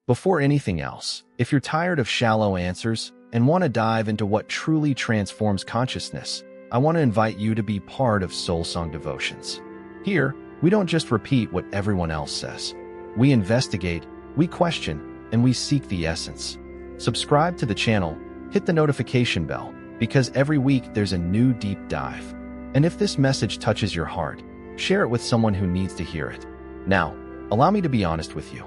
Before anything else, if you're tired of shallow answers and want to dive into what truly transforms consciousness, I want to invite you to be part of Soulsong Devotions. Here, we don't just repeat what everyone else says. We investigate, we question, and we seek the essence. Subscribe to the channel, hit the notification bell, because every week there's a new deep dive. And if this message touches your heart, share it with someone who needs to hear it. Now, allow me to be honest with you.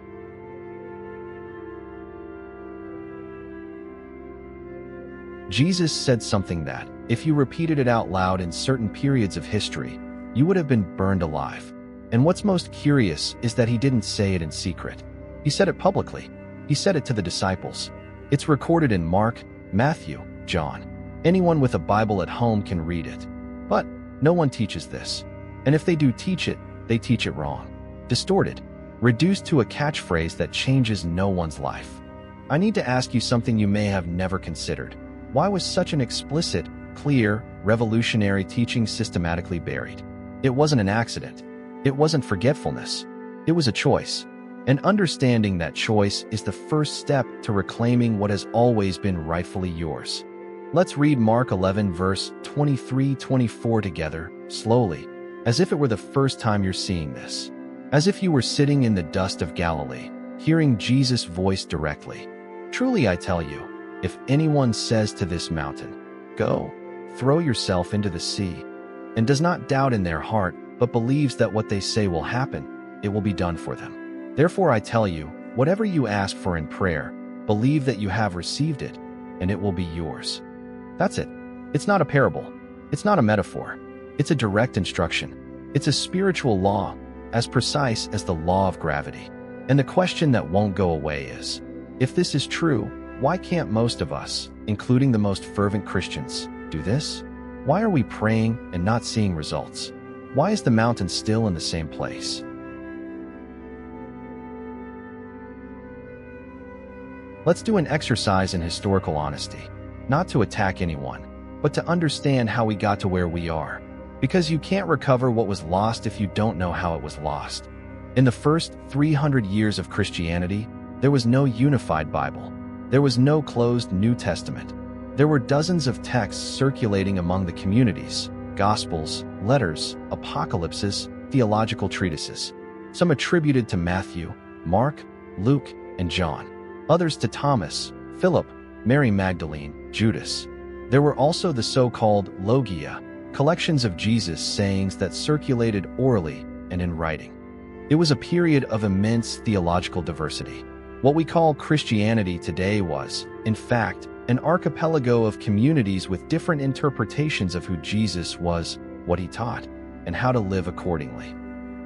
Jesus said something that, if you repeated it out loud in certain periods of history, you would have been burned alive. And what's most curious is that he didn't say it in secret. He said it publicly. He said it to the disciples. It's recorded in Mark, Matthew, John. Anyone with a Bible at home can read it. But no one teaches this. And if they do teach it, they teach it wrong. Distorted. Reduced to a catchphrase that changes no one's life. I need to ask you something you may have never considered. Why was such an explicit, clear, revolutionary teaching systematically buried? It wasn't an accident. It wasn't forgetfulness. It was a choice. And understanding that choice is the first step to reclaiming what has always been rightfully yours. Let's read Mark 11 verse 23-24 together, slowly, as if it were the first time you're seeing this. As if you were sitting in the dust of Galilee, hearing Jesus' voice directly. Truly I tell you, if anyone says to this mountain, "Go, throw yourself into the sea," and does not doubt in their heart, but believes that what they say will happen, it will be done for them. Therefore I tell you, whatever you ask for in prayer, believe that you have received it, and it will be yours. That's it. It's not a parable. It's not a metaphor. It's a direct instruction. It's a spiritual law, as precise as the law of gravity. And the question that won't go away is, if this is true, why can't most of us, including the most fervent Christians, do this? Why are we praying and not seeing results? Why is the mountain still in the same place? Let's do an exercise in historical honesty, not to attack anyone, but to understand how we got to where we are. Because you can't recover what was lost if you don't know how it was lost. In the first 300 years of Christianity, there was no unified Bible. There was no closed New Testament. There were dozens of texts circulating among the communities, Gospels, letters, apocalypses, theological treatises. Some attributed to Matthew, Mark, Luke, and John. Others to Thomas, Philip, Mary Magdalene, Judas. There were also the so-called Logia, collections of Jesus' sayings that circulated orally and in writing. It was a period of immense theological diversity. What we call Christianity today was, in fact, an archipelago of communities with different interpretations of who Jesus was, what he taught, and how to live accordingly.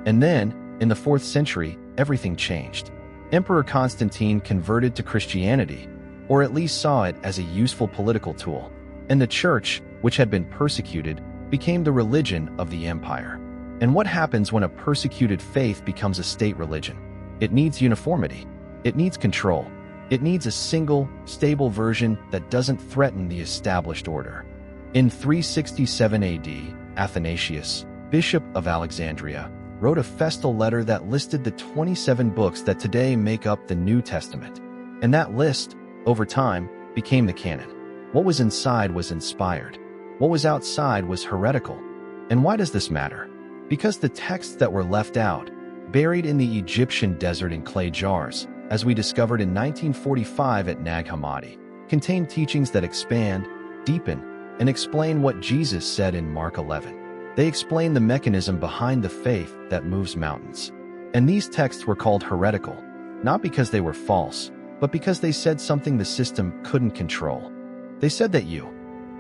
And then, in the 4th century, everything changed. Emperor Constantine converted to Christianity, or at least saw it as a useful political tool, and the church, which had been persecuted, became the religion of the empire. And what happens when a persecuted faith becomes a state religion? It needs uniformity. It needs control. It needs a single, stable version that doesn't threaten the established order. In 367 AD, Athanasius, Bishop of Alexandria, wrote a festal letter that listed the 27 books that today make up the New Testament. And that list, over time, became the canon. What was inside was inspired. What was outside was heretical. And why does this matter? Because the texts that were left out, buried in the Egyptian desert in clay jars, as we discovered in 1945 at Nag Hammadi, contain teachings that expand, deepen, and explain what Jesus said in Mark 11. They explain the mechanism behind the faith that moves mountains. And these texts were called heretical, not because they were false, but because they said something the system couldn't control. They said that you,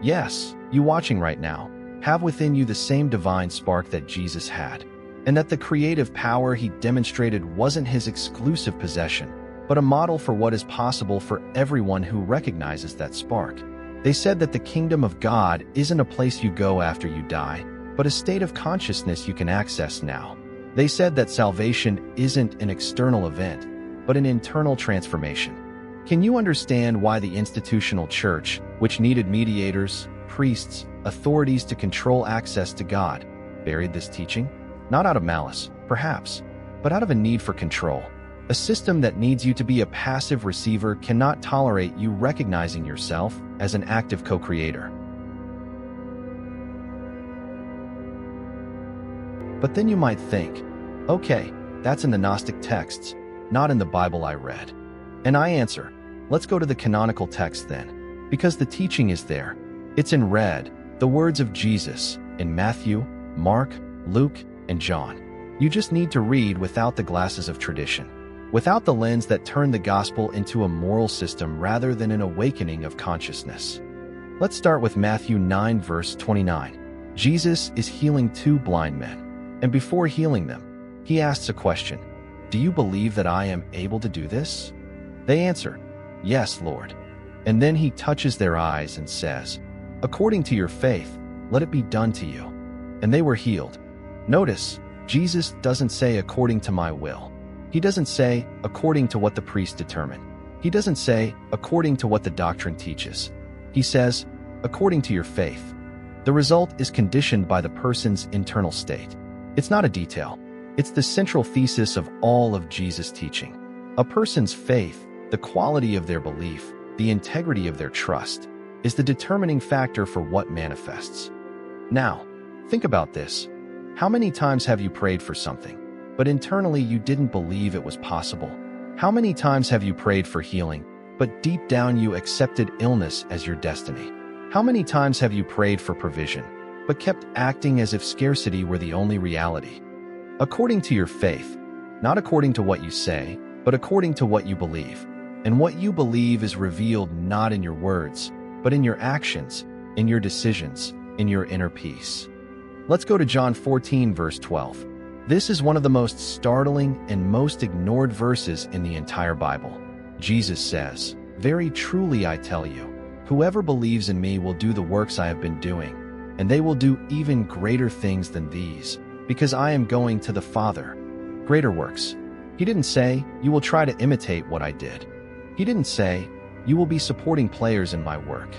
yes, you watching right now, have within you the same divine spark that Jesus had, and that the creative power he demonstrated wasn't his exclusive possession, but a model for what is possible for everyone who recognizes that spark. They said that the kingdom of God isn't a place you go after you die, but a state of consciousness you can access now. They said that salvation isn't an external event, but an internal transformation. Can you understand why the institutional church, which needed mediators, priests, authorities to control access to God, buried this teaching? Not out of malice, perhaps, but out of a need for control. A system that needs you to be a passive receiver cannot tolerate you recognizing yourself as an active co-creator. But then you might think, okay, that's in the Gnostic texts, not in the Bible I read. And I answer, let's go to the canonical text then, because the teaching is there. It's in red, the words of Jesus, in Matthew, Mark, Luke, and John. You just need to read without the glasses of tradition, without the lens that turned the gospel into a moral system rather than an awakening of consciousness. Let's start with Matthew 9 verse 29. Jesus is healing two blind men. And before healing them, he asks a question. Do you believe that I am able to do this? They answer, yes, Lord. And then he touches their eyes and says, according to your faith, let it be done to you. And they were healed. Notice, Jesus doesn't say according to my will. He doesn't say according to what the priest determined. He doesn't say according to what the doctrine teaches. He says, according to your faith. The result is conditioned by the person's internal state. It's not a detail. It's the central thesis of all of Jesus' teaching. A person's faith, the quality of their belief, the integrity of their trust, is the determining factor for what manifests. Now, think about this. How many times have you prayed for something, but internally you didn't believe it was possible? How many times have you prayed for healing, but deep down you accepted illness as your destiny? How many times have you prayed for provision, but kept acting as if scarcity were the only reality? According to your faith, not according to what you say, but according to what you believe. And what you believe is revealed not in your words, but in your actions, in your decisions, in your inner peace. Let's go to John 14 verse 12. This is one of the most startling and most ignored verses in the entire Bible. Jesus says, very truly I tell you, whoever believes in me will do the works I have been doing, and they will do even greater things than these, because I am going to the Father. Greater works. He didn't say, you will try to imitate what I did. He didn't say, you will be supporting players in my work.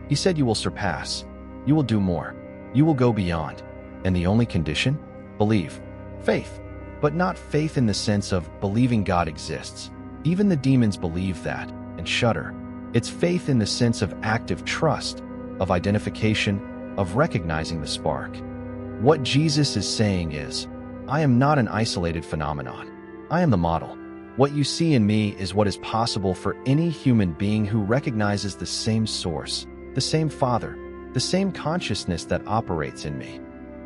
He said you will surpass. You will do more. You will go beyond. And the only condition? Believe. Faith. But not faith in the sense of believing God exists. Even the demons believe that and shudder. It's faith in the sense of active trust, of identification, of recognizing the spark. What Jesus is saying is, I am not an isolated phenomenon. I am the model. What you see in me is what is possible for any human being who recognizes the same source, the same Father, the same consciousness that operates in me.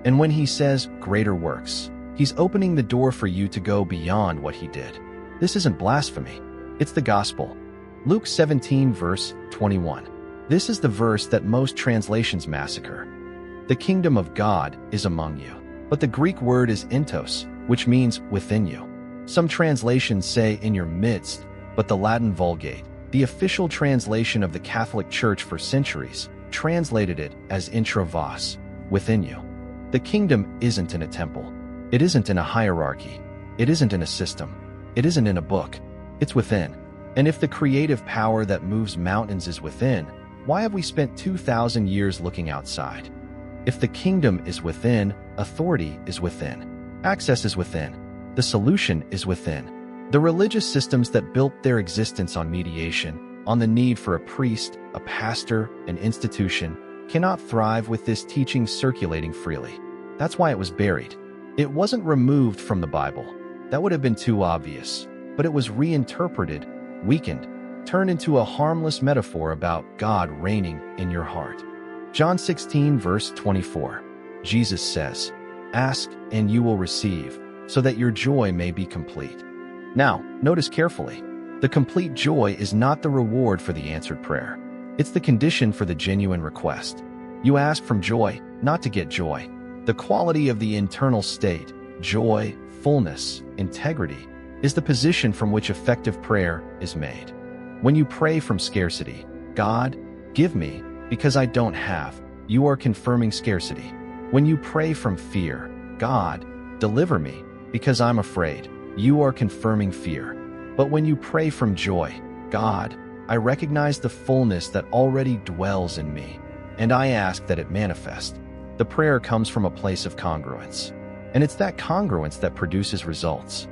And when he says greater works, he's opening the door for you to go beyond what he did. This isn't blasphemy. It's the gospel. Luke 17 verse 21. This is the verse that most translations massacre. The kingdom of God is among you. But the Greek word is entos, which means within you. Some translations say in your midst, but the Latin Vulgate, the official translation of the Catholic Church for centuries, translated it as intra vos, within you. The kingdom isn't in a temple. It isn't in a hierarchy. It isn't in a system. It isn't in a book. It's within. And if the creative power that moves mountains is within, why have we spent 2,000 years looking outside? If the kingdom is within, authority is within. Access is within. The solution is within. The religious systems that built their existence on mediation, on the need for a priest, a pastor, an institution, cannot thrive with this teaching circulating freely. That's why it was buried. It wasn't removed from the Bible. That would have been too obvious. But it was reinterpreted, weakened, turned into a harmless metaphor about God reigning in your heart. John 16 verse 24. Jesus says, ask and you will receive, so that your joy may be complete. Now, notice carefully. The complete joy is not the reward for the answered prayer. It's the condition for the genuine request. You ask from joy, not to get joy. The quality of the internal state, joy, fullness, integrity, is the position from which effective prayer is made. When you pray from scarcity, God, give me, because I don't have, you are confirming scarcity. When you pray from fear, God, deliver me, because I'm afraid, you are confirming fear. But when you pray from joy, God, I recognize the fullness that already dwells in me, and I ask that it manifest. The prayer comes from a place of congruence, and it's that congruence that produces results.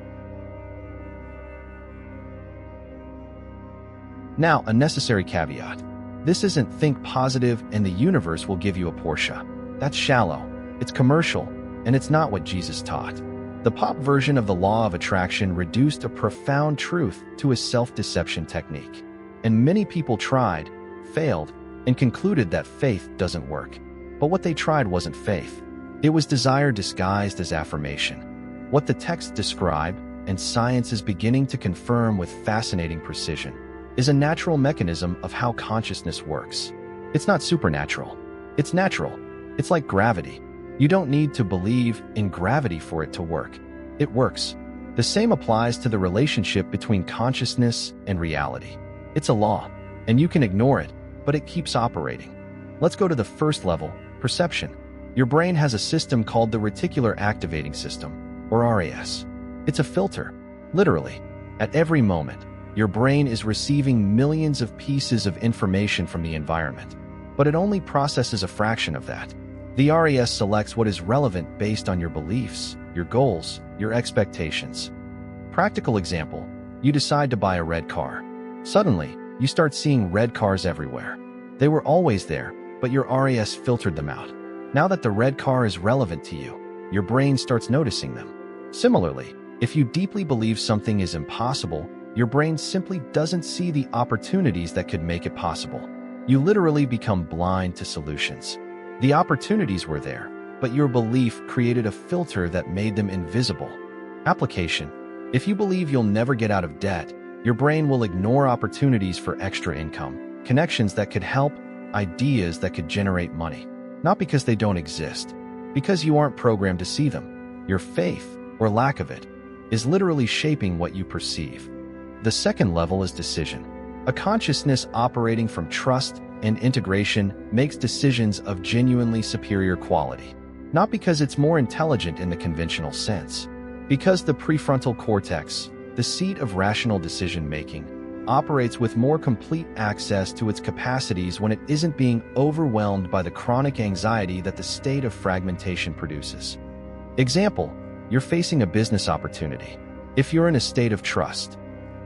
Now, a necessary caveat. This isn't think positive and the universe will give you a Porsche. That's shallow, it's commercial, and it's not what Jesus taught. The pop version of the law of attraction reduced a profound truth to a self-deception technique. And many people tried, failed, and concluded that faith doesn't work. But what they tried wasn't faith. It was desire disguised as affirmation. What the texts describe, and science is beginning to confirm with fascinating precision, is a natural mechanism of how consciousness works. It's not supernatural. It's natural. It's like gravity. You don't need to believe in gravity for it to work. It works. The same applies to the relationship between consciousness and reality. It's a law, and you can ignore it, but it keeps operating. Let's go to the first level, perception. Your brain has a system called the reticular activating system, or RAS. It's a filter, literally. At every moment, your brain is receiving millions of pieces of information from the environment, but it only processes a fraction of that. The RAS selects what is relevant based on your beliefs, your goals, your expectations. Practical example, you decide to buy a red car. Suddenly, you start seeing red cars everywhere. They were always there, but your RAS filtered them out. Now that the red car is relevant to you, your brain starts noticing them. Similarly, if you deeply believe something is impossible, your brain simply doesn't see the opportunities that could make it possible. You literally become blind to solutions. The opportunities were there, but your belief created a filter that made them invisible. Application. If you believe you'll never get out of debt, your brain will ignore opportunities for extra income, connections that could help, ideas that could generate money. Not because they don't exist, because you aren't programmed to see them. Your faith, or lack of it, is literally shaping what you perceive. The second level is decision. A consciousness operating from trust and integration makes decisions of genuinely superior quality. Not because it's more intelligent in the conventional sense, because the prefrontal cortex, the seat of rational decision-making, operates with more complete access to its capacities when it isn't being overwhelmed by the chronic anxiety that the state of fragmentation produces. Example, you're facing a business opportunity. If you're in a state of trust,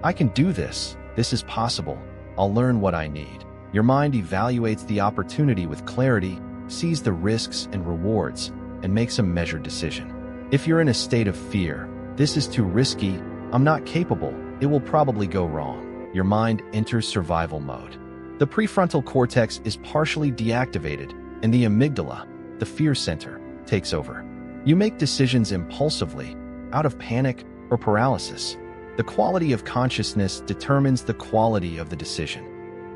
I can do this, this is possible, I'll learn what I need. Your mind evaluates the opportunity with clarity, sees the risks and rewards, and makes a measured decision. If you're in a state of fear, this is too risky, I'm not capable, it will probably go wrong. Your mind enters survival mode. The prefrontal cortex is partially deactivated, and the amygdala, the fear center, takes over. You make decisions impulsively, out of panic or paralysis. The quality of consciousness determines the quality of the decision.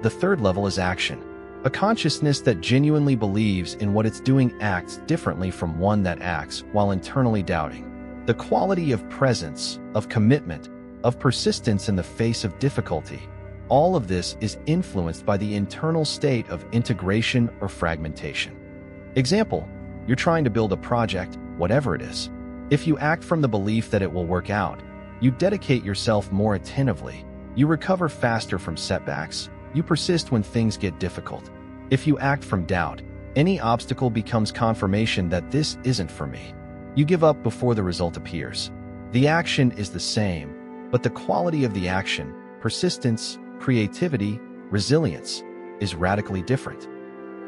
The third level is action. A consciousness that genuinely believes in what it's doing acts differently from one that acts while internally doubting. The quality of presence, of commitment, of persistence in the face of difficulty. All of this is influenced by the internal state of integration or fragmentation. Example, you're trying to build a project, whatever it is. If you act from the belief that it will work out, you dedicate yourself more attentively, you recover faster from setbacks, you persist when things get difficult. If you act from doubt, any obstacle becomes confirmation that this isn't for me. You give up before the result appears. The action is the same, but the quality of the action, persistence, creativity, resilience, is radically different.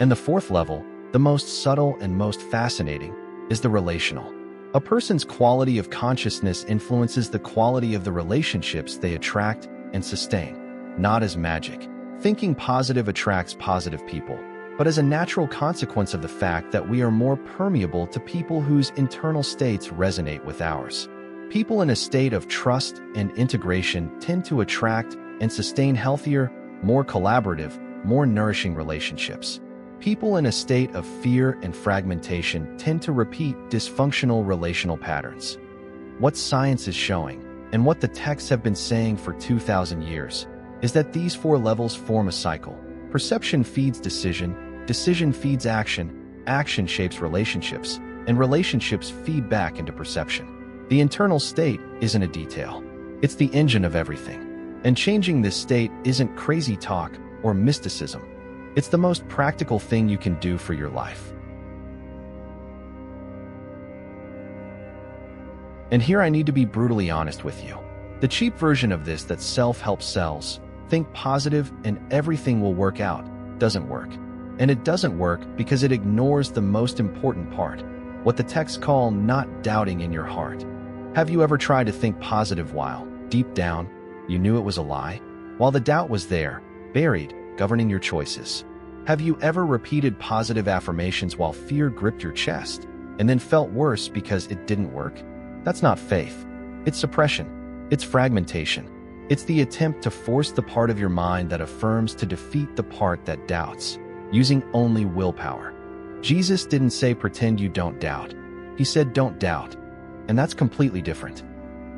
And the fourth level, the most subtle and most fascinating, is the relational. A person's quality of consciousness influences the quality of the relationships they attract and sustain. Not as magic. Thinking positive attracts positive people, but as a natural consequence of the fact that we are more permeable to people whose internal states resonate with ours. People in a state of trust and integration tend to attract and sustain healthier, more collaborative, more nourishing relationships. People in a state of fear and fragmentation tend to repeat dysfunctional relational patterns. What science is showing, and what the texts have been saying for 2,000 years, is that these four levels form a cycle. Perception feeds decision, decision feeds action, action shapes relationships, and relationships feed back into perception. The internal state isn't a detail. It's the engine of everything. And changing this state isn't crazy talk or mysticism. It's the most practical thing you can do for your life. And here I need to be brutally honest with you. The cheap version of this that self-help sells, think positive and everything will work out, doesn't work. And it doesn't work because it ignores the most important part, what the texts call not doubting in your heart. Have you ever tried to think positive while, deep down, you knew it was a lie? While the doubt was there, buried, governing your choices. Have you ever repeated positive affirmations while fear gripped your chest, and then felt worse because it didn't work? That's not faith. It's suppression. It's fragmentation. It's the attempt to force the part of your mind that affirms to defeat the part that doubts, using only willpower. Jesus didn't say pretend you don't doubt. He said don't doubt. And that's completely different.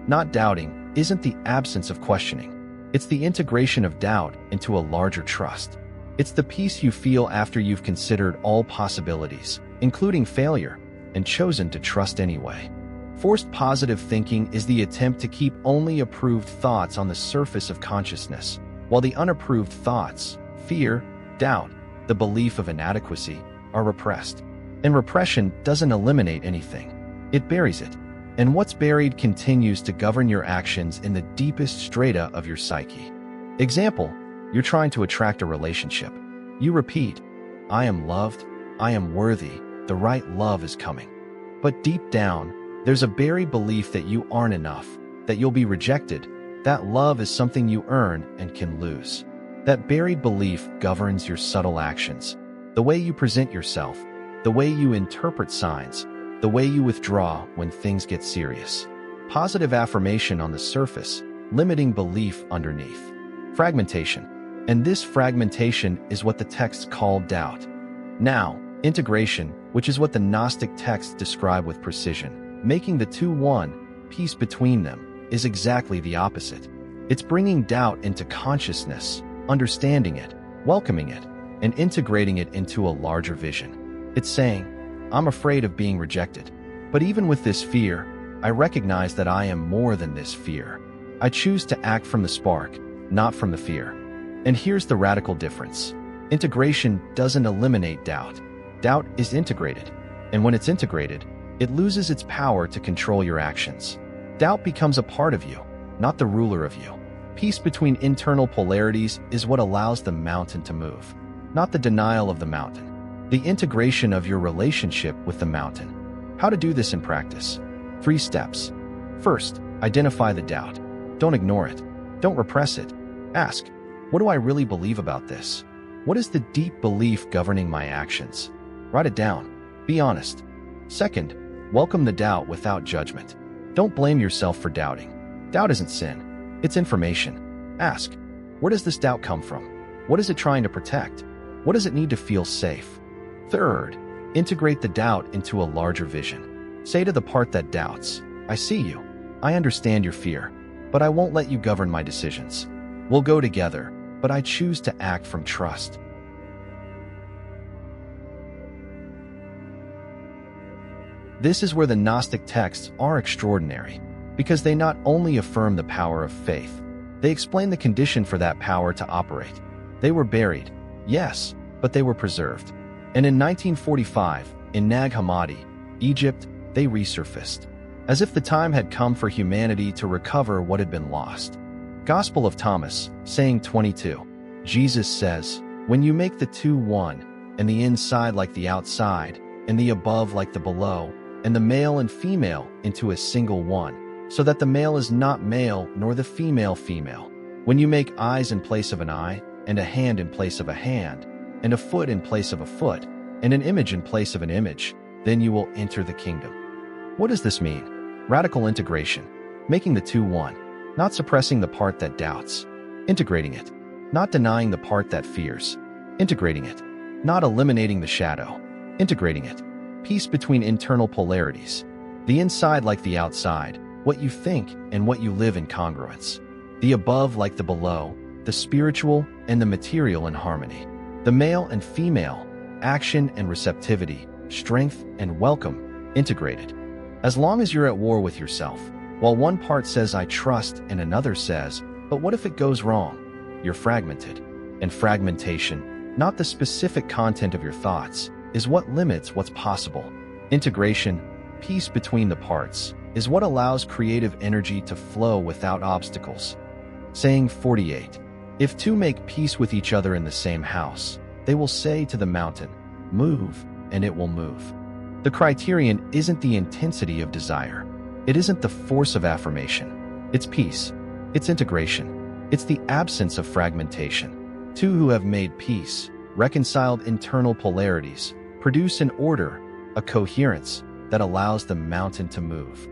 Not doubting isn't the absence of questioning. It's the integration of doubt into a larger trust. It's the peace you feel after you've considered all possibilities, including failure, and chosen to trust anyway. Forced positive thinking is the attempt to keep only approved thoughts on the surface of consciousness, while the unapproved thoughts, fear, doubt, the belief of inadequacy, are repressed. And repression doesn't eliminate anything. It buries it. And what's buried continues to govern your actions in the deepest strata of your psyche. Example, you're trying to attract a relationship. You repeat, I am loved, I am worthy, the right love is coming. But deep down, there's a buried belief that you aren't enough, that you'll be rejected, that love is something you earn and can lose. That buried belief governs your subtle actions, the way you present yourself, the way you interpret signs, the way you withdraw when things get serious. Positive affirmation on the surface, limiting belief underneath. Fragmentation. And this fragmentation is what the texts call doubt. Now, integration, which is what the Gnostic texts describe with precision, making the two one, peace between them, is exactly the opposite. It's bringing doubt into consciousness, understanding it, welcoming it, and integrating it into a larger vision. It's saying, I'm afraid of being rejected. But even with this fear, I recognize that I am more than this fear. I choose to act from the spark, not from the fear. And here's the radical difference. Integration doesn't eliminate doubt. Doubt is integrated. And when it's integrated, it loses its power to control your actions. Doubt becomes a part of you, not the ruler of you. Peace between internal polarities is what allows the mountain to move, not the denial of the mountain. The integration of your relationship with the mountain. How to do this in practice. 3 steps. First, identify the doubt. Don't ignore it. Don't repress it. Ask, what do I really believe about this? What is the deep belief governing my actions? Write it down. Be honest. Second, welcome the doubt without judgment. Don't blame yourself for doubting. Doubt isn't sin. It's information. Ask, where does this doubt come from? What is it trying to protect? What does it need to feel safe? Third, integrate the doubt into a larger vision. Say to the part that doubts, I see you. I understand your fear, but I won't let you govern my decisions. We'll go together, but I choose to act from trust. This is where the Gnostic texts are extraordinary, because they not only affirm the power of faith, they explain the condition for that power to operate. They were buried, yes, but they were preserved. And in 1945, in Nag Hammadi, Egypt, they resurfaced, as if the time had come for humanity to recover what had been lost. Gospel of Thomas, saying 22. Jesus says, when you make the two one, and the inside like the outside, and the above like the below, and the male and female into a single one, so that the male is not male nor the female female. When you make eyes in place of an eye, and a hand in place of a hand, and a foot in place of a foot, and an image in place of an image, then you will enter the kingdom. What does this mean? Radical integration, making the two one, not suppressing the part that doubts, integrating it, not denying the part that fears, integrating it, not eliminating the shadow, integrating it, peace between internal polarities, the inside like the outside, what you think and what you live in congruence, the above like the below, the spiritual and the material in harmony. The male and female, action and receptivity, strength and welcome, integrated. As long as you're at war with yourself, while one part says I trust and another says, but what if it goes wrong? You're fragmented. And fragmentation, not the specific content of your thoughts, is what limits what's possible. Integration, peace between the parts, is what allows creative energy to flow without obstacles. Saying 48. If two make peace with each other in the same house, they will say to the mountain, "Move," and it will move. The criterion isn't the intensity of desire. It isn't the force of affirmation. It's peace. It's integration. It's the absence of fragmentation. Two who have made peace, reconciled internal polarities, produce an order, a coherence that allows the mountain to move.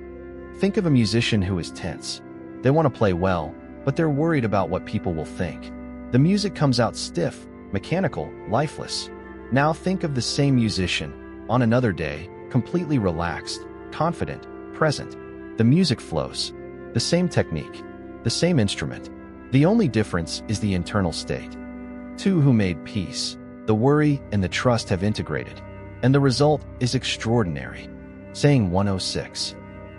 Think of a musician who is tense. They want to play well, but they're worried about what people will think. The music comes out stiff, mechanical, lifeless. Now think of the same musician, on another day, completely relaxed, confident, present. The music flows. The same technique, the same instrument. The only difference is the internal state. Two who made peace, the worry and the trust have integrated, and the result is extraordinary. Saying 106.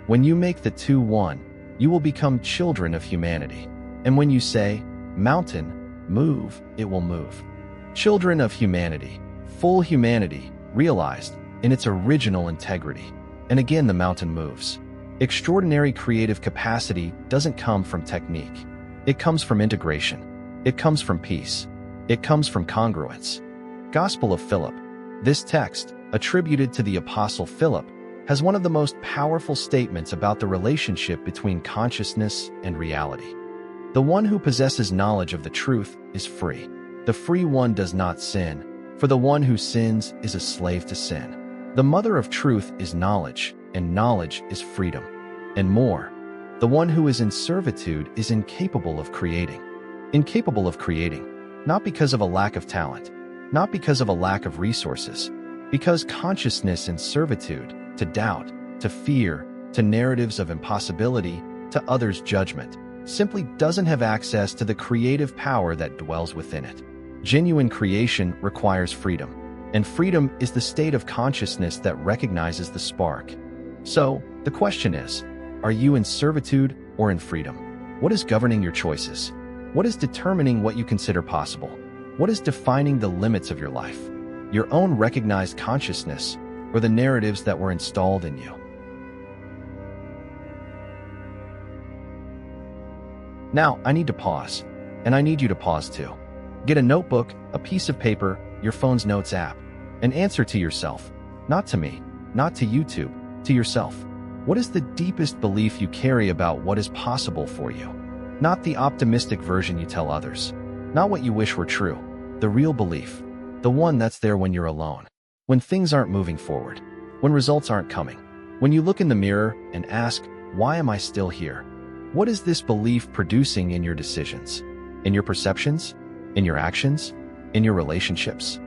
When you make the two one, you will become children of humanity. And when you say, "Mountain, move," it will move. Children of humanity, full humanity, realized in its original integrity. And again the mountain moves. Extraordinary creative capacity doesn't come from technique. It comes from integration. It comes from peace. It comes from congruence. Gospel of Philip. This text, attributed to the Apostle Philip, has one of the most powerful statements about the relationship between consciousness and reality. The one who possesses knowledge of the truth is free. The free one does not sin, for the one who sins is a slave to sin. The mother of truth is knowledge, and knowledge is freedom. And more, the one who is in servitude is incapable of creating. Incapable of creating, not because of a lack of talent, not because of a lack of resources, because consciousness in servitude, to doubt, to fear, to narratives of impossibility, to others' judgment, simply doesn't have access to the creative power that dwells within it. Genuine creation requires freedom, and freedom is the state of consciousness that recognizes the spark. So, the question is, are you in servitude or in freedom? What is governing your choices? What is determining what you consider possible? What is defining the limits of your life? Your own recognized consciousness, or the narratives that were installed in you? Now, I need to pause, and I need you to pause too. Get a notebook, a piece of paper, your phone's notes app, and answer to yourself, not to me, not to YouTube, to yourself. What is the deepest belief you carry about what is possible for you? Not the optimistic version you tell others, not what you wish were true, the real belief, the one that's there when you're alone, when things aren't moving forward, when results aren't coming, when you look in the mirror and ask, "Why am I still here?" What is this belief producing in your decisions, in your perceptions, in your actions, in your relationships?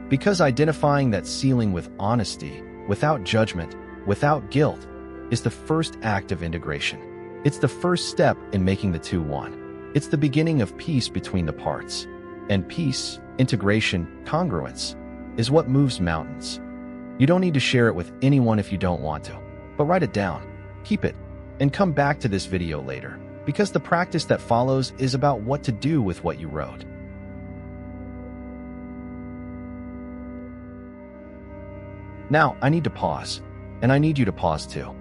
Because identifying that ceiling with honesty, without judgment, without guilt, is the first act of integration. It's the first step in making the two one. It's the beginning of peace between the parts. And peace, integration, congruence, is what moves mountains. You don't need to share it with anyone if you don't want to, but write it down, keep it, and come back to this video later, because the practice that follows is about what to do with what you wrote. Now, I need to pause, and I need you to pause too.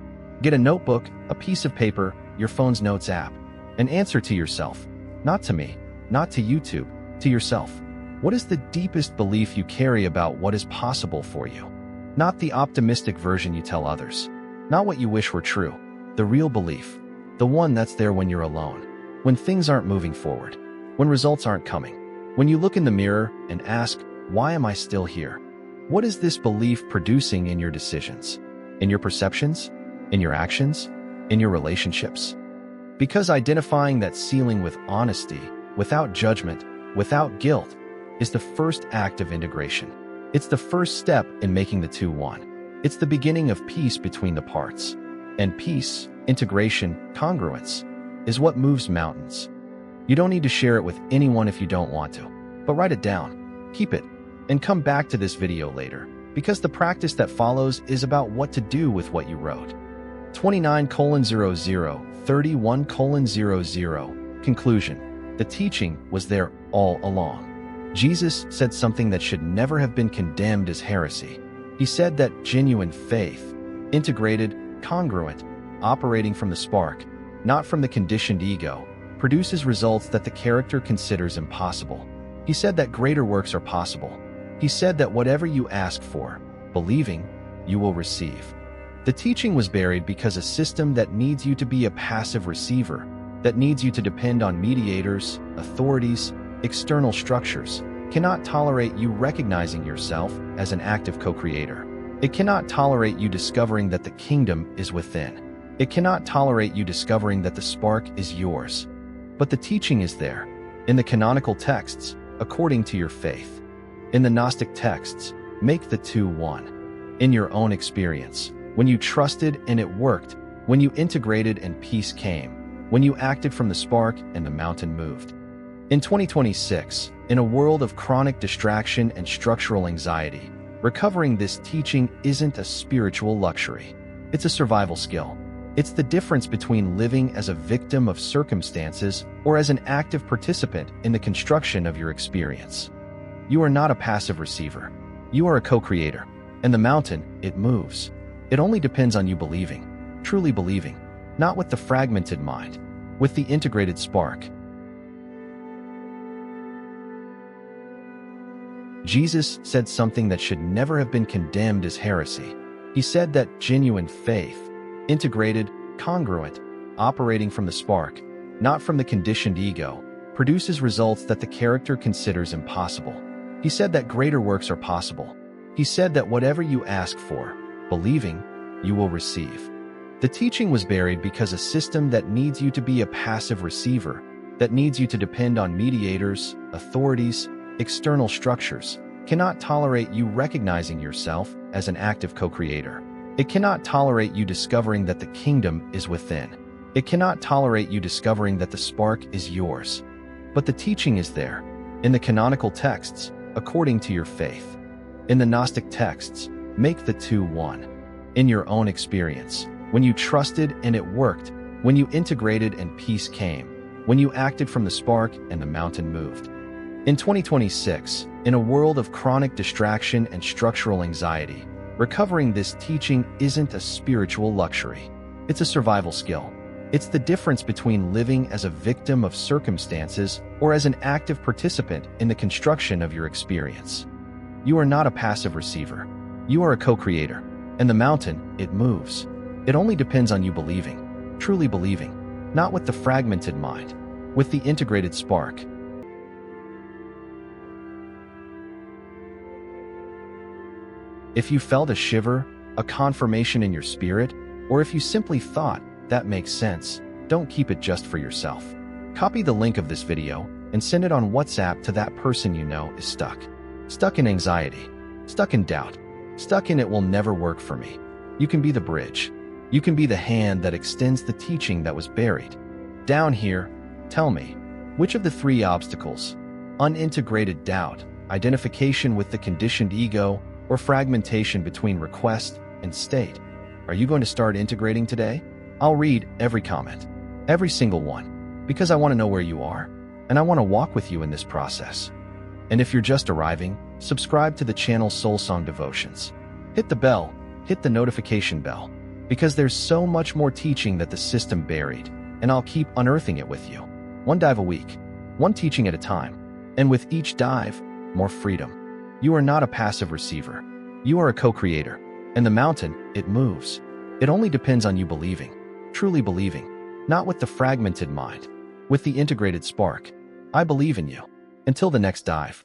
Get a notebook, a piece of paper, your phone's notes app, and answer to yourself, not to me, not to YouTube, to yourself. What is the deepest belief you carry about what is possible for you? Not the optimistic version you tell others, not what you wish were true, the real belief, the one that's there when you're alone, when things aren't moving forward, when results aren't coming, when you look in the mirror and ask, "Why am I still here?" What is this belief producing in your decisions, in your perceptions, in your actions, in your relationships? Because identifying that ceiling with honesty, without judgment, without guilt, is the first act of integration. It's the first step in making the two one. It's the beginning of peace between the parts. And peace, integration, congruence, is what moves mountains. You don't need to share it with anyone if you don't want to, but write it down, keep it, and come back to this video later, because the practice that follows is about what to do with what you wrote. 29:00, 31:00. Conclusion. The teaching was there all along. Jesus said something that should never have been condemned as heresy. He said that genuine faith, integrated, congruent, operating from the spark, not from the conditioned ego, produces results that the character considers impossible. He said that greater works are possible. He said that whatever you ask for, believing, you will receive. The teaching was buried because a system that needs you to be a passive receiver, that needs you to depend on mediators, authorities, external structures, cannot tolerate you recognizing yourself as an active co-creator. It cannot tolerate you discovering that the kingdom is within. It cannot tolerate you discovering that the spark is yours. But the teaching is there, in the canonical texts, according to your faith. In the Gnostic texts, make the two one. In your own experience, when you trusted and it worked, when you integrated and peace came, when you acted from the spark and the mountain moved. In 2026, in a world of chronic distraction and structural anxiety, recovering this teaching isn't a spiritual luxury. It's a survival skill. It's the difference between living as a victim of circumstances or as an active participant in the construction of your experience. You are not a passive receiver. You are a co-creator. And the mountain, it moves. It only depends on you believing, truly believing, not with the fragmented mind, with the integrated spark. Jesus said something that should never have been condemned as heresy. He said that genuine faith, integrated, congruent, operating from the spark, not from the conditioned ego, produces results that the character considers impossible. He said that greater works are possible. He said that whatever you ask for, believing, you will receive. The teaching was buried because a system that needs you to be a passive receiver, that needs you to depend on mediators, authorities, external structures, cannot tolerate you recognizing yourself as an active co-creator. It cannot tolerate you discovering that the kingdom is within. It cannot tolerate you discovering that the spark is yours. But the teaching is there, in the canonical texts, according to your faith. In the Gnostic texts, make the two one. In your own experience, when you trusted and it worked, when you integrated and peace came, when you acted from the spark and the mountain moved. In 2026, in a world of chronic distraction and structural anxiety, recovering this teaching isn't a spiritual luxury. It's a survival skill. It's the difference between living as a victim of circumstances or as an active participant in the construction of your experience. You are not a passive receiver. You are a co-creator. And the mountain, it moves. It only depends on you believing, truly believing, not with the fragmented mind, with the integrated spark. If you felt a shiver, a confirmation in your spirit, or if you simply thought, that makes sense, don't keep it just for yourself. Copy the link of this video and send it on WhatsApp to that person you know is stuck. Stuck in anxiety, stuck in doubt, stuck in it will never work for me. You can be the bridge. You can be the hand that extends the teaching that was buried. Down here, tell me, which of the three obstacles, unintegrated doubt, identification with the conditioned ego, or fragmentation between request and state, are you going to start integrating today? I'll read every comment, every single one, because I want to know where you are, and I want to walk with you in this process. And if you're just arriving, subscribe to the channel Soulsong Devotions. Hit the bell, hit the notification bell, because there's so much more teaching that the system buried, and I'll keep unearthing it with you. One dive a week, one teaching at a time, and with each dive, more freedom. You are not a passive receiver. You are a co-creator. And the mountain, it moves. It only depends on you believing, truly believing, not with the fragmented mind, with the integrated spark. I believe in you. Until the next dive.